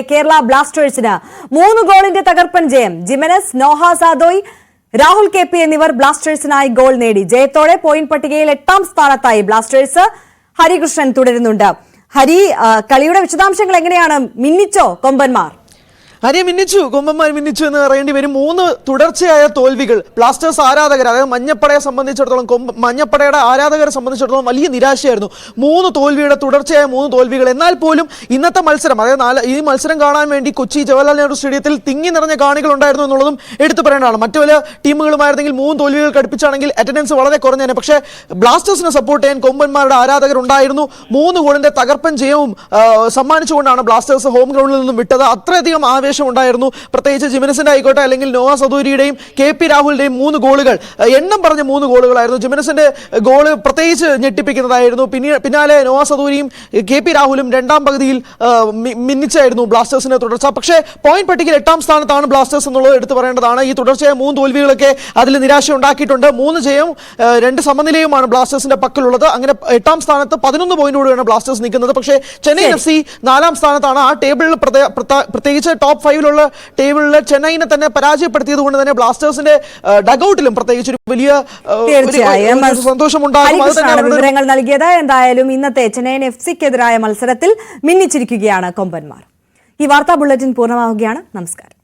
കേരള ബ്ലാസ്റ്റേഴ്സിന് 3 ഗോളിന്റെ തകർപ്പൻ ജയം. Jimenez, Noah Sadaoui, Rahul KP എന്നിവർ ബ്ലാസ്റ്റേഴ്സിനായി ഗോൾ നേടി. ജയത്തോടെ പോയിന്റ് പട്ടികയിൽ 8ാം സ്ഥാനത്തായി ബ്ലാസ്റ്റേഴ്സ്. ഹരികൃഷ്ണൻ തുടരുന്നുണ്ട്. ഹരി, കളിയുടെ വിശദാംശങ്ങൾ എങ്ങനെയാണ്? മിന്നിച്ചോ കൊമ്പന്മാർ? കൊമ്പന്മാർ മിന്നിച്ചു എന്ന് പറയേണ്ടി വരും. 3 തുടർച്ചയായ തോൽവികൾ ബ്ലാസ്റ്റേഴ്സ് ആരാധകർ, അതായത് മഞ്ഞപ്പടയെ സംബന്ധിച്ചിടത്തോളം, മഞ്ഞപ്പടയുടെ ആരാധകരെ സംബന്ധിച്ചിടത്തോളം വലിയ നിരാശയായിരുന്നു. 3 തോൽവിയുടെ തുടർച്ചയായ 3 തോൽവികൾ. എന്നാൽ പോലും ഇന്നത്തെ മത്സരം, അതായത് ഈ മത്സരം കാണാൻ വേണ്ടി കൊച്ചി ജവഹർലാൽ നെഹ്റു സ്റ്റേഡിയത്തിൽ തിങ്ങി നിറഞ്ഞ കാണികൾ ഉണ്ടായിരുന്നു എന്നുള്ളതും എടുത്തു പറയേണ്ടതാണ്. മറ്റു പല ടീമുകളുമായിരുന്നെങ്കിൽ 3 തോൽവികൾ കടുപ്പിച്ചാണെങ്കിൽ അറ്റൻഡൻസ് വളരെ കുറഞ്ഞേനെ. പക്ഷേ ബ്ലാസ്റ്റേഴ്സിനെ സപ്പോർട്ട് ചെയ്യാൻ കൊമ്പന്മാരുടെ ആരാധകർ ഉണ്ടായിരുന്നു. 3 ഗോളിന്റെ തകർപ്പൻ ജയവും സമ്മാനിച്ചുകൊണ്ടാണ് ബ്ലാസ്റ്റേഴ്സ് ഹോം ഗ്രൗണ്ടിൽ നിന്നും വിട്ടത്. അത്രയധികം ഉണ്ടായിരുന്നു. പ്രത്യേകിച്ച് ജിമെനസിന്റെ ആയിക്കോട്ടെ, അല്ലെങ്കിൽ നോഹ സദൂരിയുടെയും KP രാഹുലിന്റെയും 3 ഗോളുകൾ, എണ്ണം പറഞ്ഞ 3 ഗോളുകളായിരുന്നു. ജിമെനസിന്റെ ഗോള് പ്രത്യേകിച്ച് ഞെട്ടിപ്പിക്കുന്നതായിരുന്നു. പിന്നാലെ നോഹ സദൂരിയും KP രാഹുലും 2ാം പകുതിയിൽ മിന്നിച്ചായിരുന്നു ബ്ലാസ്റ്റേഴ്സിന്റെ തുടർച്ച. പക്ഷേ പോയിന്റ് പട്ടികയിൽ 8ാം സ്ഥാനത്താണ് ബ്ലാസ്റ്റേഴ്സ് എന്നുള്ളത് എടുത്തു പറയേണ്ടതാണ്. ഈ തുടർച്ചയായ 3 തോൽവികളൊക്കെ അതിൽ നിരാശ ഉണ്ടാക്കിയിട്ടുണ്ട്. 3 ജയവും 2 സമനിലയുമാണ് ബ്ലാസ്റ്റേഴ്സിന്റെ പക്കലുള്ളത്. അങ്ങനെ 8ാം സ്ഥാനത്ത് 11 പോയിന്റോടെയാണ് ബ്ലാസ്റ്റേഴ്സ് നിൽക്കുന്നത്. പക്ഷേ ചെന്നൈ FC 4ാം സ്ഥാനത്താണ്. ആ ടേബിളിൽ പ്രത്യേകിച്ച് ടോപ്പ് 5 ടേബിളിൽ ചെന്നൈനെ തന്നെ പരാജയപ്പെടുത്തിയത് കൊണ്ട് തന്നെ ബ്ലാസ്റ്റേഴ്സിന്റെ ഡഗൌട്ടിലും പ്രത്യേകിച്ച് ഒരു വലിയ സന്തോഷമുണ്ടാകും. വിവരങ്ങൾ നൽകിയത്. എന്തായാലും ഇന്നത്തെ ചെന്നൈയിൻ FC-ക്കെതിരായ മത്സരത്തിൽ മിന്നിച്ചിരിക്കുകയാണ് കൊമ്പന്മാർ. ഈ വാർത്താ ബുള്ളറ്റിൻ പൂർണ്ണമാവുകയാണ്. നമസ്കാരം.